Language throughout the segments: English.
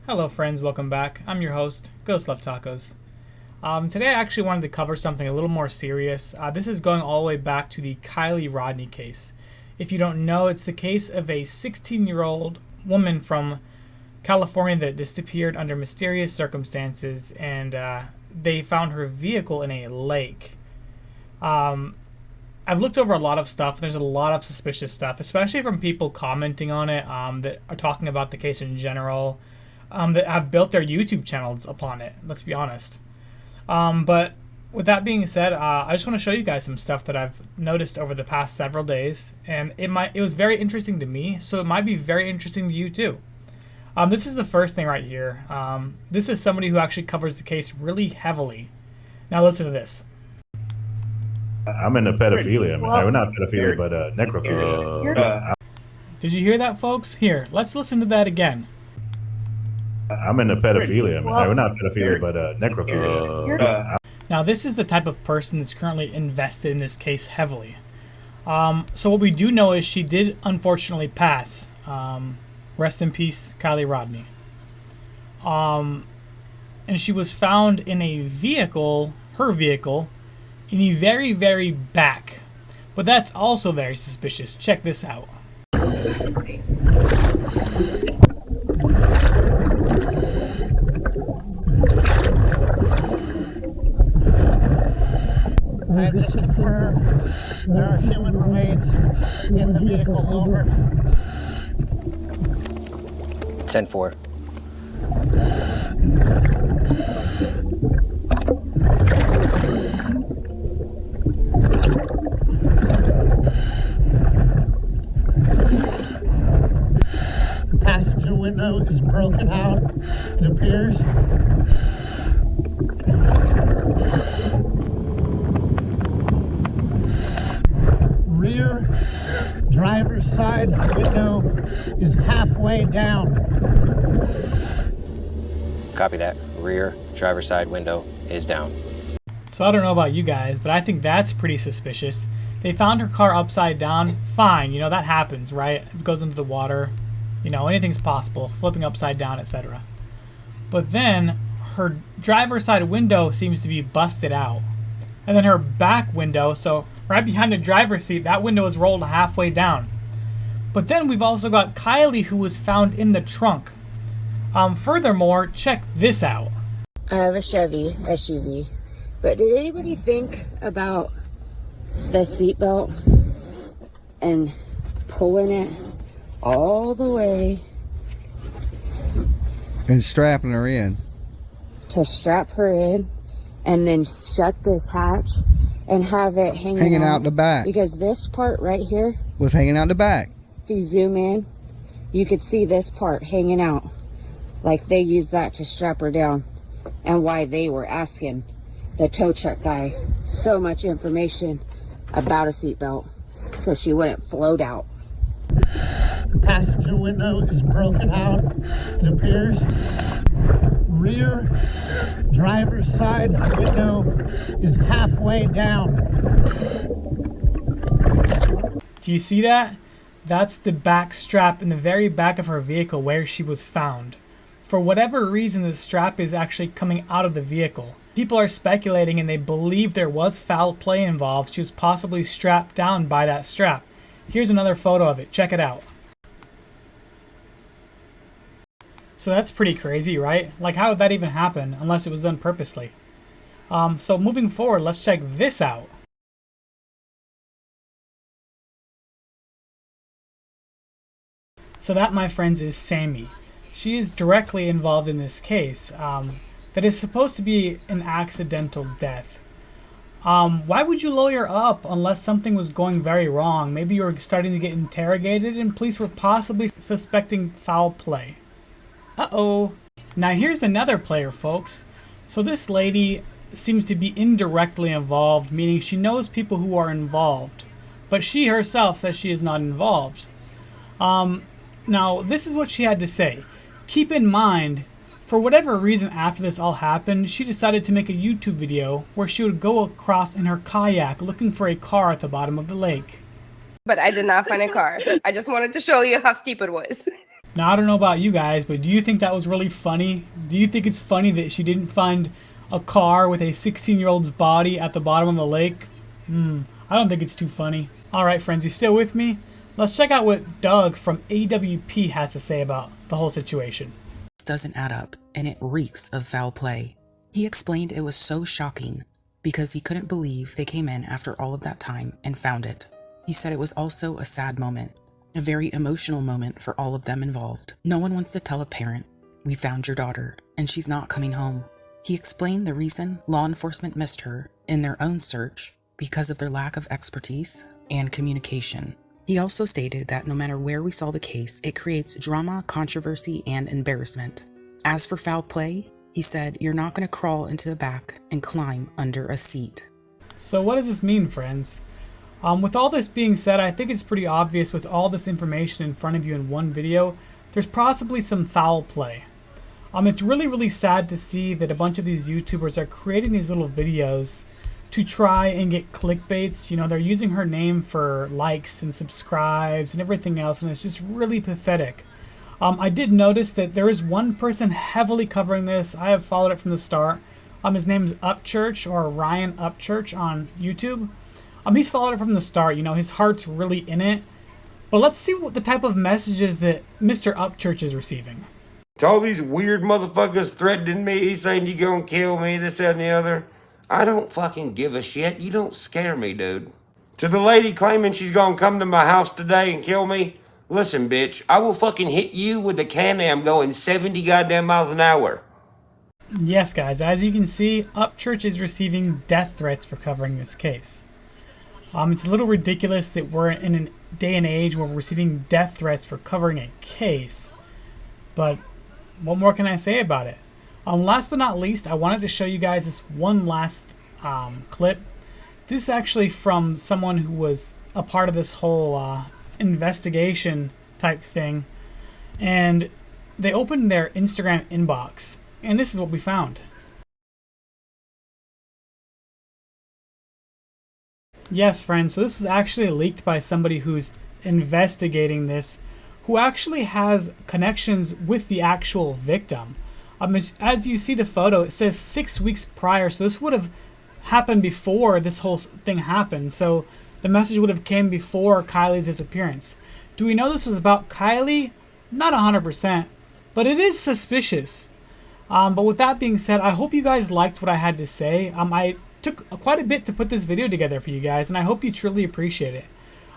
Hello friends, welcome back. I'm your host, Ghostslovetacos. Today I actually wanted to cover something a little more serious. This is going all the way back to the Kiely Rodni case. If you don't know, it's the case of a 16-year-old woman from California that disappeared under mysterious circumstances, and they found her vehicle in a lake. I've looked over a lot of stuff. There's a lot of suspicious stuff, especially from people commenting on it that are talking about the case in general. That have built their YouTube channels upon it, let's be honest. But with that being said, I just want to show you guys some stuff that I've noticed over the past several days, and it was very interesting to me, so it might be very interesting to you too. This is the first thing right here. This is somebody who actually covers the case really heavily. Now listen to this. I'm into pedophilia. Well, not pedophilia, but necrophilia. Did you hear that, folks? Here, let's listen to that again. I'm into pedophilia. Well, not pedophilia, but necrophilia. Now, this is the type of person that's currently invested in this case heavily. So what we do know is she did unfortunately pass. Rest in peace, Kiely Rodni. And she was found in a vehicle, her vehicle, in the very, very back. But that's also very suspicious. Check this out. Let's see. I just confirm there are human remains in the vehicle. Over. 10-4. The passenger window is broken out, it appears. Rear driver's side window is halfway down. Copy that. Rear driver's side window is down. So I don't know about you guys, but I think that's pretty suspicious. They found her car upside down. Fine, you know, that happens, right? If it goes into the water, you know, anything's possible. Flipping upside down, etc. But then her driver's side window seems to be busted out. And then her back window, so right behind the driver's seat, that window is rolled halfway down. But then we've also got Kiely, who was found in the trunk. Furthermore, check this out. I have a Chevy SUV, but did anybody think about the seatbelt and pulling it all the way and strapping her in to strap her in and then shut this hatch and have it hanging out the back? Because this part right here was hanging out the back. If you zoom in, you could see this part hanging out. Like they used that to strap her down, and why they were asking the tow truck guy so much information about a seatbelt so she wouldn't float out. The passenger window is broken out, it appears. Rear driver's side window is halfway down. Do you see that? That's the back strap in the very back of her vehicle where she was found. For whatever reason, the strap is actually coming out of the vehicle. People are speculating and they believe there was foul play involved. She was possibly strapped down by that strap. Here's another photo of it. Check it out. So that's pretty crazy, right? Like, how would that even happen unless it was done purposely? So moving forward, let's check this out. So that, my friends, is Sammy. She is directly involved in this case that is supposed to be an accidental death. Why would you lawyer up unless something was going very wrong? Maybe you were starting to get interrogated and police were possibly suspecting foul play. Uh-oh. Now here's another player, folks. So this lady seems to be indirectly involved, meaning she knows people who are involved, but she herself says she is not involved. Now this is what she had to say. Keep in mind, for whatever reason after this all happened, she decided to make a YouTube video where she would go across in her kayak looking for a car at the bottom of the lake. But I did not find a car. I just wanted to show you how steep it was. Now, I don't know about you guys, but do you think that was really funny? Do you think it's funny that she didn't find a car with a 16-year-old's body at the bottom of the lake? I don't think it's too funny. Alright friends, you still with me? Let's check out what Doug from AWP has to say about the whole situation. This doesn't add up, and it reeks of foul play. He explained it was so shocking because he couldn't believe they came in after all of that time and found it. He said it was also a sad moment, a very emotional moment for all of them involved. No one wants to tell a parent, "We found your daughter, and she's not coming home." He explained the reason law enforcement missed her in their own search because of their lack of expertise and communication. He also stated that no matter where we saw the case, it creates drama, controversy, and embarrassment. As for foul play, he said, "You're not going to crawl into the back and climb under a seat." So what does this mean, friends? With all this being said, I think it's pretty obvious with all this information in front of you in one video, there's possibly some foul play. It's really sad to see that a bunch of these YouTubers are creating these little videos to try and get clickbaits. You know, they're using her name for likes and subscribes and everything else, and it's just really pathetic. I did notice that there is one person heavily covering this. I have followed it from the start. His name is Upchurch, or Ryan Upchurch on YouTube. He's followed it from the start. You know, his heart's really in it. But let's see what the type of messages that Mr. Upchurch is receiving. To all these weird motherfuckers threatening me, saying you gonna kill me, this, that, and the other. I don't fucking give a shit. You don't scare me, dude. To the lady claiming she's gonna come to my house today and kill me, listen, bitch, I will fucking hit you with the Can-Am going 70 goddamn miles an hour. Yes, guys, as you can see, Upchurch is receiving death threats for covering this case. It's a little ridiculous that we're in a day and age where we're receiving death threats for covering a case. But what more can I say about it? Last but not least, I wanted to show you guys this one last clip. This is actually from someone who was a part of this whole investigation type thing. And they opened their Instagram inbox, and this is what we found. Yes, friends, so this was actually leaked by somebody who's investigating this, who actually has connections with the actual victim. As you see the photo, it says 6 weeks prior, so this would have happened before this whole thing happened. So the message would have came before Kiely's disappearance. Do we know this was about Kiely? Not 100%, but it is suspicious. But with that being said, I hope you guys liked what I had to say. I took quite a bit to put this video together for you guys, and I hope you truly appreciate it.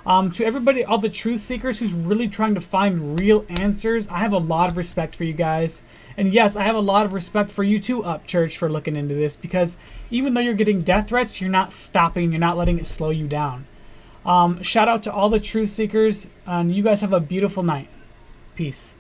To everybody, all the truth seekers who's really trying to find real answers, I have a lot of respect for you guys. And yes, I have a lot of respect for you too, Upchurch, for looking into this, because even though you're getting death threats, you're not stopping, you're not letting it slow you down. Shout out to all the truth seekers, and you guys have a beautiful night. Peace.